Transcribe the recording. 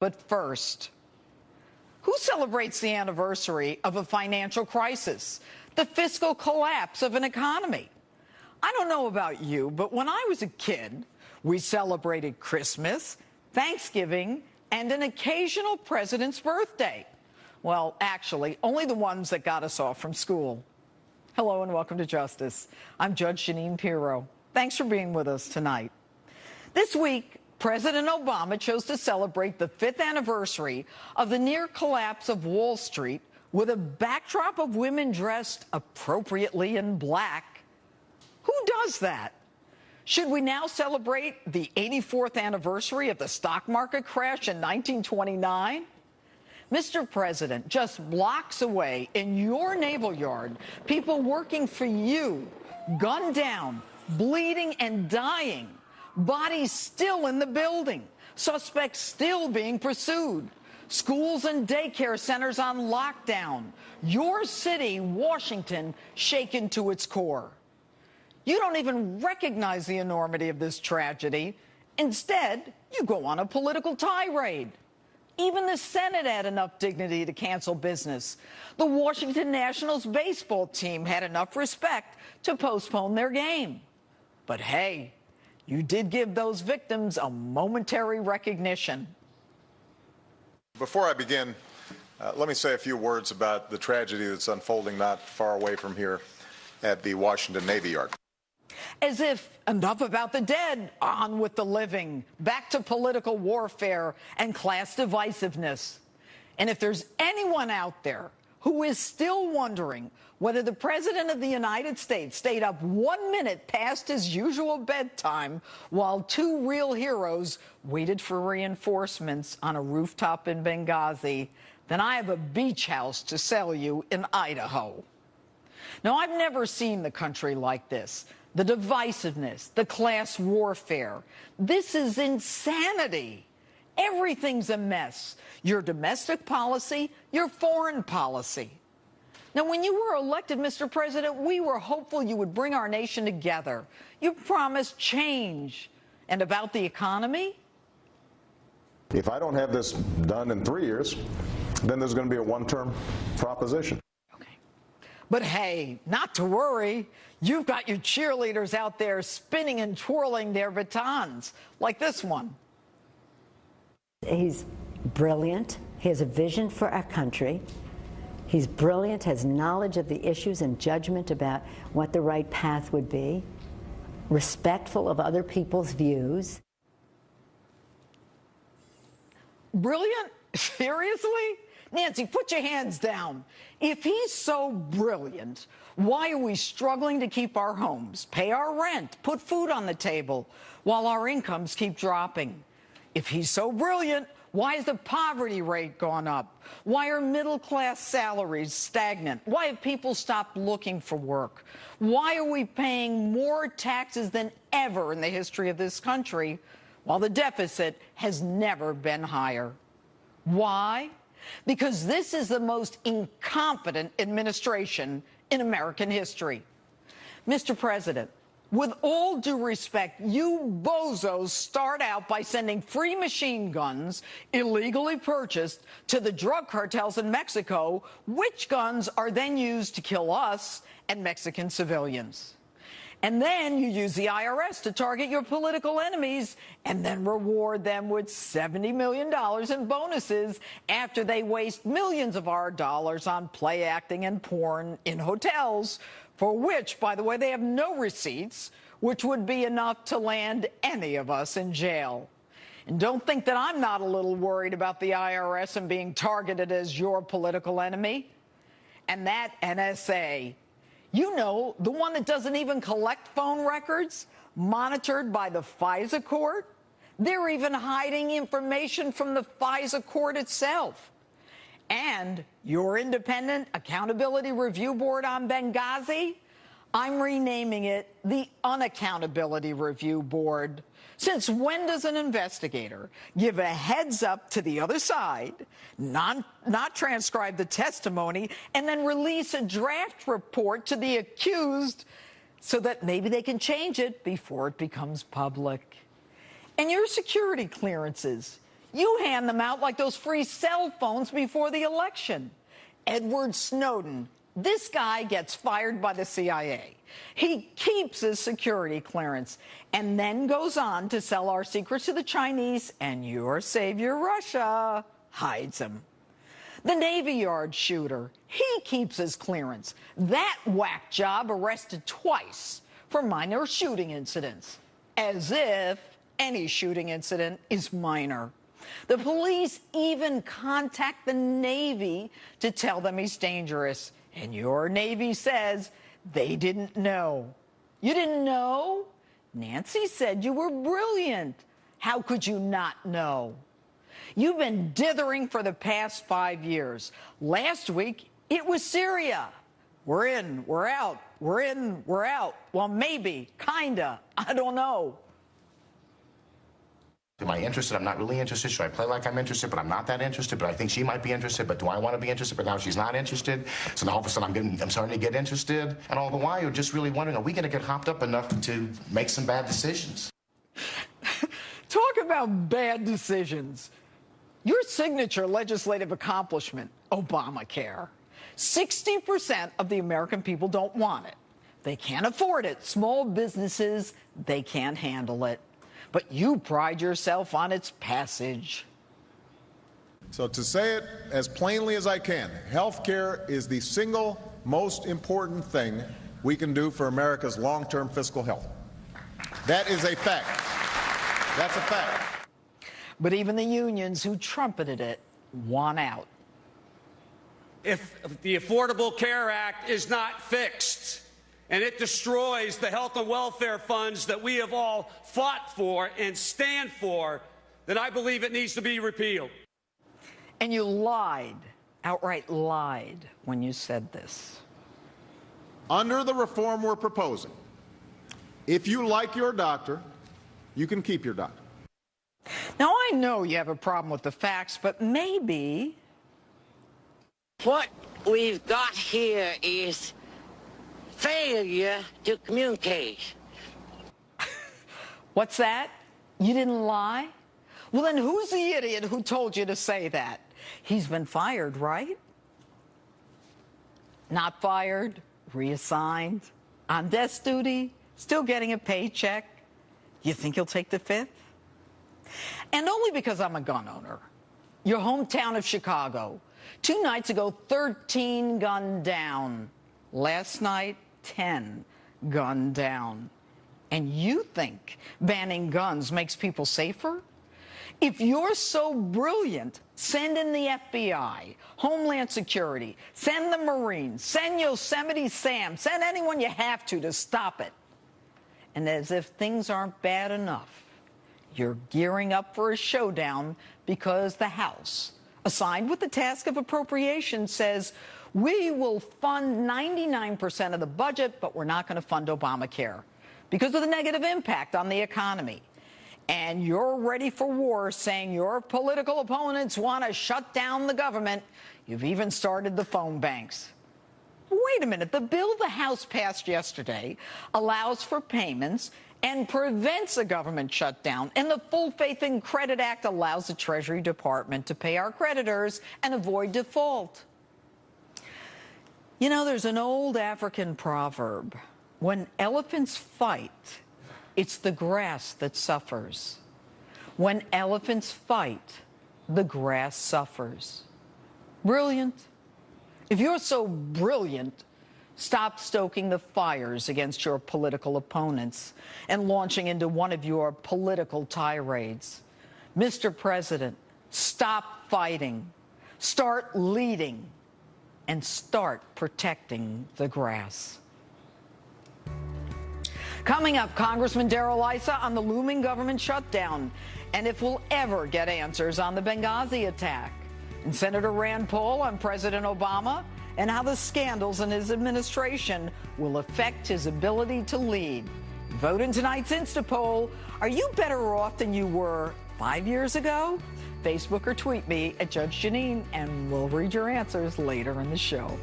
But first, who celebrates the anniversary of a financial crisis, the fiscal collapse of an economy? I don't know about you, but when I was a kid, we celebrated Christmas, Thanksgiving, and an occasional president's birthday. Well, actually, only the ones that got us off from school. Hello and welcome to Justice. I'm Judge Jeanine Pirro. Thanks for being with us tonight. This week, President Obama chose to celebrate the 5th anniversary of the near collapse of Wall Street with a backdrop of women dressed appropriately in black. Who does that? Should we now celebrate the 84th anniversary of the stock market crash in 1929? Mr. President, just blocks away in your naval yard, people working for you, gunned down, bleeding and dying. Bodies still in the building, suspects still being pursued, schools and daycare centers on lockdown, your city, Washington, shaken to its core. You don't even recognize the enormity of this tragedy. Instead, you go on a political tirade. Even the Senate had enough dignity to cancel business. The Washington Nationals baseball team had enough respect to postpone their game. But hey, you did give those victims a momentary recognition. Before I begin, let me say a few words about the tragedy that's unfolding not far away from here at the Washington Navy Yard. As if enough about the dead, on with the living, back to political warfare and class divisiveness. And if there's anyone out there who is still wondering whether the President of the United States stayed up 1 minute past his usual bedtime while two real heroes waited for reinforcements on a rooftop in Benghazi, then I have a beach house to sell you in Idaho. Now, I've never seen the country like this. The divisiveness, the class warfare. This is insanity. Everything's a mess. Your domestic policy, your foreign policy. Now, when you were elected, Mr. President, we were hopeful you would bring our nation together. You promised change. And about the economy? If I don't have this done in 3 years, then there's going to be a one-term proposition. Okay. But hey, not to worry. You've got your cheerleaders out there spinning and twirling their batons, like this one. He's brilliant. He has a vision for our country. He's brilliant, has knowledge of the issues and judgment about what the right path would be, respectful of other people's views. Brilliant? Seriously? Nancy, put your hands down. If he's so brilliant, why are we struggling to keep our homes, pay our rent, put food on the table, while our incomes keep dropping? If he's so brilliant, why has the poverty rate gone up? Why are middle-class salaries stagnant? Why have people stopped looking for work? Why are we paying more taxes than ever in the history of this country, while the deficit has never been higher? Why? Because this is the most incompetent administration in American history. Mr. President, with all due respect, you bozos start out by sending free machine guns, illegally purchased, to the drug cartels in Mexico, which guns are then used to kill us and Mexican civilians. And then you use the IRS to target your political enemies and then reward them with $70 million in bonuses after they waste millions of our dollars on play acting and porn in hotels, for which, by the way, they have no receipts, which would be enough to land any of us in jail. And don't think that I'm not a little worried about the IRS and being targeted as your political enemy. And that NSA, you know, the one that doesn't even collect phone records, monitored by the FISA court. They're even hiding information from the FISA court itself. And your independent accountability review board on Benghazi, I'm renaming it the Unaccountability Review Board. Since when does an investigator give a heads up to the other side, not transcribe the testimony, and then release a draft report to the accused so that maybe they can change it before it becomes public? And your security clearances, You hand them out like those free cell phones before the election. Edward Snowden, this guy gets fired by the CIA. He keeps his security clearance and then goes on to sell our secrets to the Chinese, and your savior, Russia, hides him. The Navy Yard shooter, he keeps his clearance. That whack job arrested twice for minor shooting incidents, as if any shooting incident is minor. The police even contact the Navy to tell them he's dangerous, and your Navy says they didn't know. You didn't know? Nancy said you were brilliant. How could you not know? You've been dithering for the past 5 years. Last week, it was Syria. We're in, we're out, we're in, we're out. Well, maybe, kinda, I don't know. Am I interested? I'm not really interested. Should I play like I'm interested, but I'm not that interested? But I think she might be interested, but do I want to be interested? But now she's not interested. So now all of a sudden I'm starting to get interested. And all the while you're just really wondering, are we going to get hopped up enough to make some bad decisions? Talk about bad decisions. Your signature legislative accomplishment, Obamacare. 60% of the American people don't want it. They can't afford it. Small businesses, they can't handle it. But you pride yourself on its passage. So to say it as plainly as I can, health care is the single most important thing we can do for America's long-term fiscal health. That is a fact. That's a fact. But even the unions who trumpeted it want out. If the Affordable Care Act is not fixed and it destroys the health and welfare funds that we have all fought for and stand for, then I believe it needs to be repealed. And you lied, outright lied, when you said this. Under the reform we're proposing, if you like your doctor, you can keep your doctor. Now, I know you have a problem with the facts, but maybe... What we've got here is failure to communicate. What's that? You didn't lie? Well, then who's the idiot who told you to say that? He's been fired, right? Not fired, reassigned, on desk duty, still getting a paycheck. You think he'll take the fifth? And only because I'm a gun owner. Your hometown of Chicago. 2 nights ago, 13 gunned down. Last night, 10 gunned down. And you think banning guns makes people safer? If you're so brilliant, send in the FBI, Homeland Security, send the Marines, send Yosemite Sam, send anyone you have to stop it. And as if things aren't bad enough, you're gearing up for a showdown because the House, assigned with the task of appropriation, says we will fund 99% of the budget, but we're not going to fund Obamacare because of the negative impact on the economy. And you're ready for war, saying your political opponents want to shut down the government. You've even started the phone banks. Wait a minute. The bill the House passed yesterday allows for payments and prevents a government shutdown. And the Full Faith and Credit Act allows the Treasury Department to pay our creditors and avoid default. You know, there's an old African proverb. When elephants fight, it's the grass that suffers. When elephants fight, the grass suffers. Brilliant. If you're so brilliant, stop stoking the fires against your political opponents and launching into one of your political tirades. Mr. President, stop fighting, start leading, and start protecting the grass. Coming up, Congressman Darrell Issa on the looming government shutdown and if we'll ever get answers on the Benghazi attack. And Senator Rand Paul on President Obama and how the scandals in his administration will affect his ability to lead. Vote in tonight's Instapoll. Are you better off than you were 5 years ago? Facebook or tweet me at Judge Jeanine, and we'll read your answers later in the show.